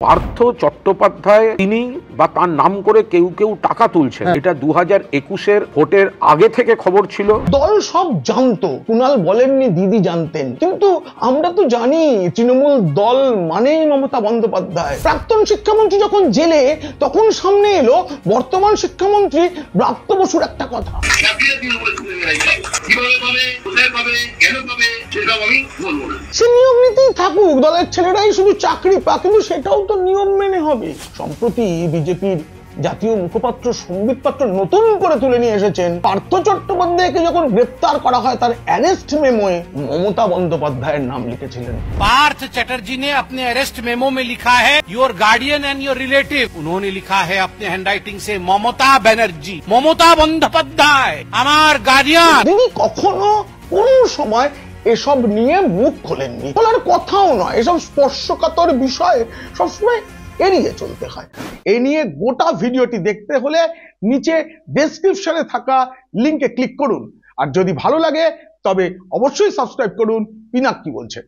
পার্থ চট্টোপাধ্যায় তিনি বা তার নাম করে কেউ কেউ টাকা তুলছেন, এটা 2021-এর ভোটের আগে থেকে খবর ছিল। দল সব জানতো, কুণাল বলেননি, দিদি জানতেন, কিন্তু আমরা তো জানি তৃণমূল দল মানেই মমতা বন্দ্যোপাধ্যায়। প্রাক্তন শিক্ষামন্ত্রী যখন জেলে, তখন সামনে এলো বর্তমান শিক্ষামন্ত্রী ব্রাত্য বসুর একটা কথা। সে নিয়ম নীতিই থাকুক, দলের ছেলেরাই শুধু চাকরি পাক, কিন্তু সেটাও তো নিয়ম মেনে হবে। সম্প্রতি বিজেপির জাতীয় মুখপাত্র সম্বিত পাত্র নতুন করে তুলে নিয়ে এসেছেন, পার্থ চট্টোপাধ্যায়কে যখন গ্রেপ্তার করা হয় তার অ্যারেস্ট মেমোয়ে মমতা বন্দ্যোপাধ্যায়ের নাম লিখেছিলেন। पार्थ चटर्जी ने अपने अरेस्ट मेमो में लिखा है your guardian and your relative. उन्होंने लिखा है अपने हैंडराइटिंग से ममता बनर्जी, ममता बंद्योपाध्याय আমার গার্ডিয়ান। তিনি কখনো কোন সময় এসব নিয়ে মুখ খোলেননি, বলার কথাও নয়। এসব স্পর্শকাতর বিষয় সবসময় এড়িয়ে চলতে হয়। এই নিয়ে গোটা ভিডিওটি দেখতে হলে নিচে ডেসক্রিপশনে থাকা লিংকে ক্লিক করুন, আর যদি ভালো লাগে তবে অবশ্যই সাবস্ক্রাইব করুন। পিনাক কি বলছে।